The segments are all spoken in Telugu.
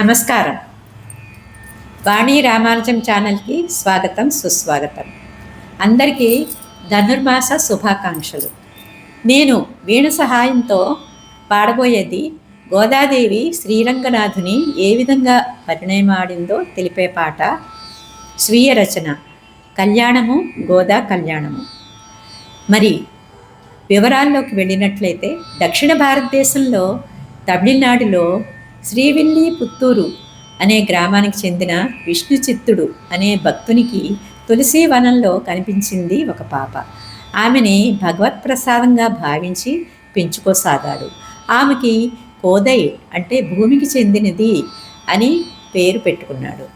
నమస్కారం. వాణి రామానుజం ఛానల్కి స్వాగతం, సుస్వాగతం. అందరికీ ధనుర్మాస శుభాకాంక్షలు. నేను వీణ సహాయంతో పాడబోయేది గోదాదేవి శ్రీరంగనాథుని ఏ విధంగా పరిణయమాడిందో తెలిపే పాట. స్వీయ రచన కళ్యాణము, గోదా కళ్యాణము. మరి వివరాల్లోకి వెళ్ళినట్లయితే, దక్షిణ భారతదేశంలో తమిళనాడులో శ్రీవిల్లిపుత్తూరు అనే గ్రామానికి చెందిన విష్ణు చిత్తుడు అనే భక్తునికి తులసి వనంలో కనిపించింది ఒక పాప. ఆమెని భగవత్ప్రసాదంగా భావించి పెంచుకోసాగాడు. ఆమెకి కోదై అంటే భూమికి చెందినది అని పేరు పెట్టుకున్నాడు.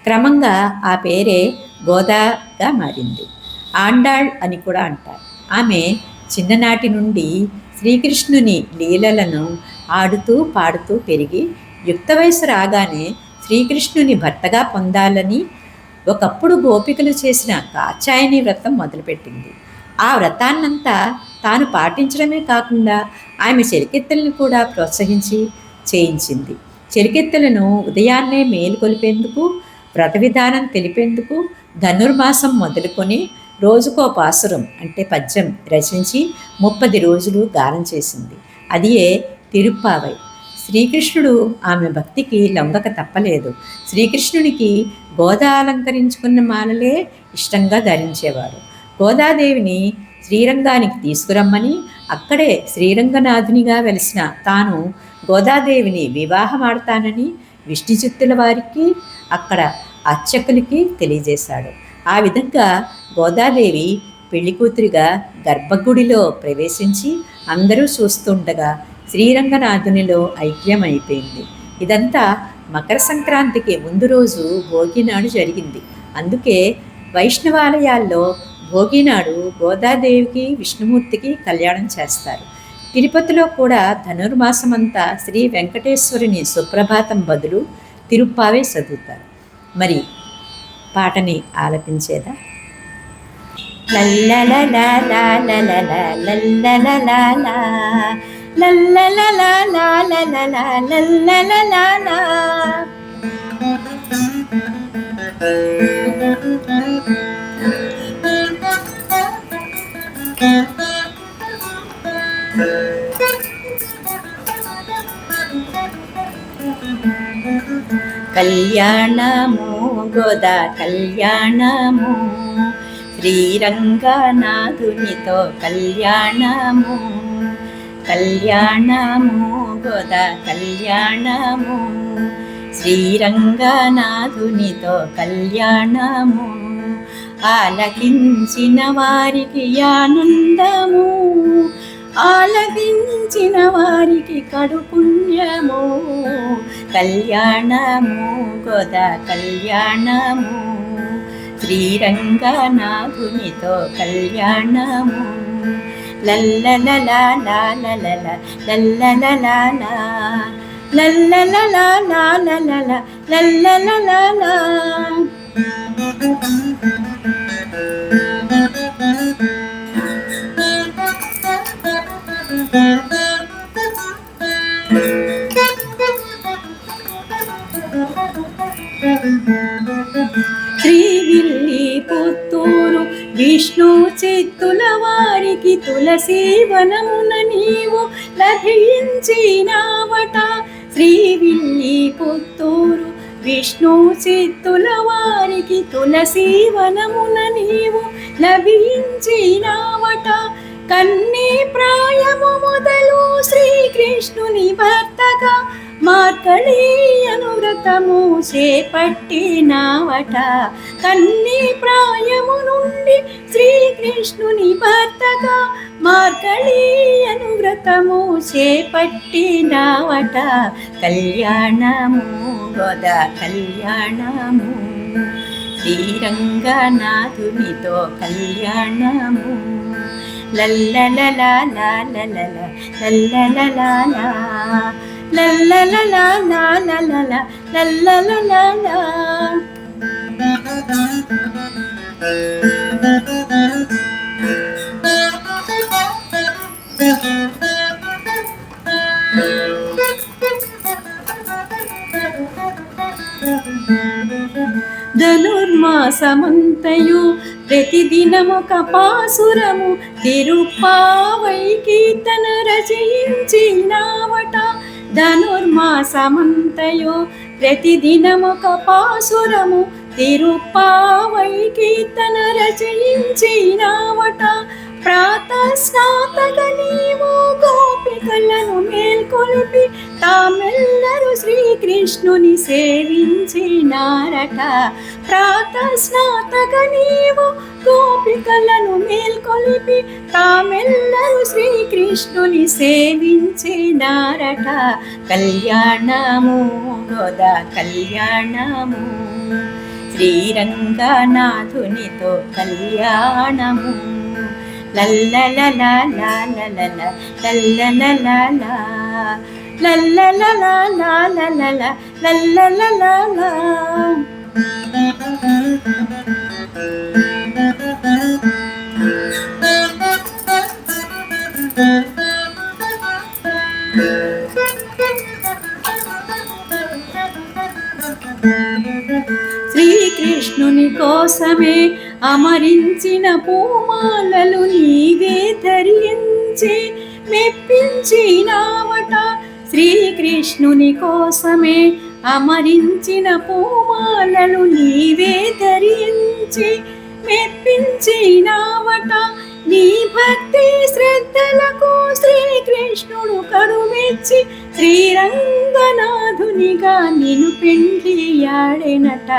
క్రమంగా ఆ పేరే గోదాగా మారింది. ఆండాళ్ అని కూడా అంటారు. ఆమె చిన్ననాటి నుండి శ్రీకృష్ణుని లీలలను ఆడుతూ పాడుతూ పెరిగి యుక్త వయసు రాగానే శ్రీకృష్ణుని భర్తగా పొందాలని ఒకప్పుడు గోపికలు చేసిన కాచాయని వ్రతం మొదలుపెట్టింది. ఆ వ్రతాన్నంతా తాను పాటించడమే కాకుండా ఆమె చెలికెత్తెలను కూడా ప్రోత్సహించి చేయించింది. చెలికెత్తెలను ఉదయాన్నే మేలుకొలిపేందుకు, వ్రత విధానం తెలిపేందుకు ధనుర్మాసం మొదలుకొని రోజుకో పాసురం అంటే పద్యం రచించి 30 రోజులు గానం చేసింది. అదియే తిరుప్పావై. శ్రీకృష్ణుడు ఆమె భక్తికి లొంగక తప్పలేదు. శ్రీకృష్ణునికి గోదా అలంకరించుకున్న మాలలే ఇష్టంగా ధరించేవారు. గోదాదేవిని శ్రీరంగానికి తీసుకురమ్మని, అక్కడే శ్రీరంగనాథునిగా వెలిసిన తాను గోదాదేవిని వివాహమాడతానని విష్ణు చిత్తుల వారికి, అక్కడ అర్చకులకి తెలియజేశాడు. ఆ విధంగా గోదాదేవి పెళ్లికూతురిగా గర్భగుడిలో ప్రవేశించి అందరూ చూస్తుండగా శ్రీరంగనాథునిలో ఐక్యమైపోయింది. ఇదంతా మకర సంక్రాంతికి ముందు రోజు భోగినాడు జరిగింది. అందుకే వైష్ణవాలయాల్లో భోగినాడు గోదాదేవికి, విష్ణుమూర్తికి కళ్యాణం చేస్తారు. తిరుపతిలో కూడా ధనుర్మాసమంతా శ్రీ వెంకటేశ్వరుని సుప్రభాతం బదులు తిరుప్పావే చదువుతారు. మరి పాటని ఆలపించేదా? కళ్యాణము గోదా కళ్యాణము, శ్రీరంగనాథునితో కళ్యాణము. కళ్యాణము గోదా కళ్యాణము, శ్రీరంగనాథునితో కళ్యాణము. ఆలకించిన వారికి ఆనందము, ఆలకించిన వారికి కడు పుణ్యము. కళ్యాణము గోదా కళ్యాణము, శ్రీరంగనాథునితో కళ్యాణము. లల్లలలా లల్లలలా లల్లలలా లల్లలలా లల్లలలా. శ్రీవిల్లిపుత్తూరు విష్ణు చిత్తుల వారికి తులసి వనమున నీవు లభించినావట. శ్రీవిల్లిపుత్తూరు విష్ణు చిత్తుల వారికి తులసి వనమున నీవు లభించినావట. కన్నీ ప్రాయము మొదలు శ్రీకృష్ణుని భర్తగా మార్కళీయను వ్రతము చేపట్టినావట. కన్నీ ప్రాయము నుండి శ్రీకృష్ణుని భర్తగా మార్కళీయను వ్రతము చేపట్టినావట. కళ్యాణము గోదా కళ్యాణము, శ్రీరంగనాథునితో కళ్యాణము. లల్లలలా లల్లలలా లల్లలలా లల్లలలా లల్లలలా. ధనుర్మాసమంతయు ప్రతిదినమొక పాసురము తిరుప్పావై కీర్తన రచయించినావట. ధనుర్మాసమంతయు ప్రతిదినమొక పాసురము తిరుప్పావై కీర్తన రచయించినావట. ప్రాతస్నాతక నీవు గోపికలను మేల్కొలిపి తామెల్లరూ శ్రీకృష్ణుని సేవించినారట. ప్రాతస్నాతక నీవు గోపికలను మేల్కొలిపి తామెల్లరూ శ్రీకృష్ణుని సేవించినారట. కళ్యాణము గోదా కళ్యాణము, శ్రీరంగనాథునితో కళ్యాణము. లల్లలలా లల్లలలా లల్లలలా లల్లలలా లల్లలలా లల్లలలా. శ్రీకృష్ణుని కోసమే అమరించిన పూమాలలు నీవే ధరించి మెప్పించినావట. శ్రీకృష్ణుని కోసమే అమరించిన పూమాలలు నీవే ధరించి మెప్పించినావట. నీ భక్తి శ్రద్ధలకు శ్రీకృష్ణుడు కరుమెచ్చి శ్రీరంగనాథునిగా నిన్ను పెండ్లియాడెనట.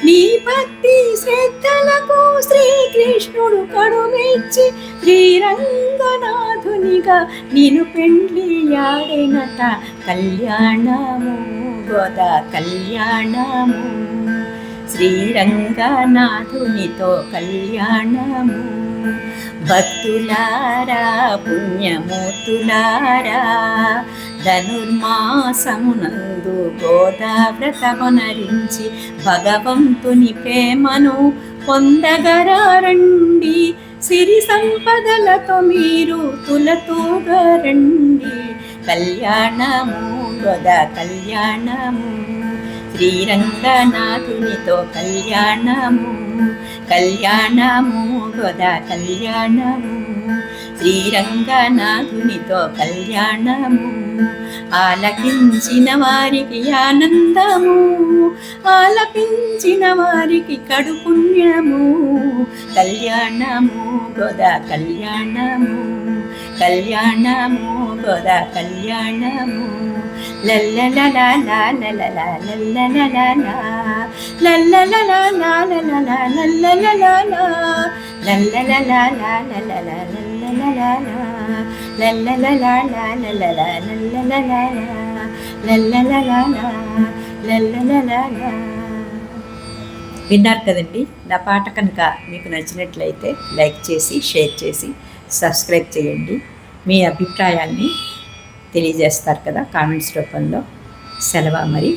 నీ భక్తి శ్రద్ధలకు శ్రీకృష్ణుడు కరుమెచ్చి శ్రీరంగనాథునిగా నిన్ను పెండ్లియాడెనట. కళ్యాణము గోదా కళ్యాణము, శ్రీరంగనాథునితో కళ్యాణము. భక్తులారా పుణ్యమూర్తులారా, ధనుర్మాసమునందు గోదా వ్రతమునరించి భగవంతుని ప్రేమను పొందగరండి. సిరి సంపదలతో మీరు తులతూగరండి. కళ్యాణము గోదా కళ్యాణము, శ్రీరంగనాథునితో కళ్యాణము. కళ్యాణము గోదా కళ్యాణము, శ్రీరంగనాథునితో కళ్యాణము. ఆలకించిన వారికి ఆనందము, ఆలపించిన వారికి కడు పుణ్యము. కళ్యాణము గోదా కళ్యాణము, కళ్యాణము గోదా కళ్యాణము. లల్లలలా లల్లలలా లల్లలలా లల్లలలా లల్లలలా లల్లలలా లల్లలలా లల్లలలా లల్లలలా లల్లలలా లల్లలలా లల్లలలా లల్లలలా. విన్నారు కదండి. నా పాట కనుక మీకు నచ్చినట్లయితే లైక్ చేసి షేర్ చేసి సబ్స్క్రైబ్ చేయండి. మీ అభిప్రాయాన్ని తెలియజేస్తారు కదా కామెంట్స్ రూపంలో. సెలవు మరి.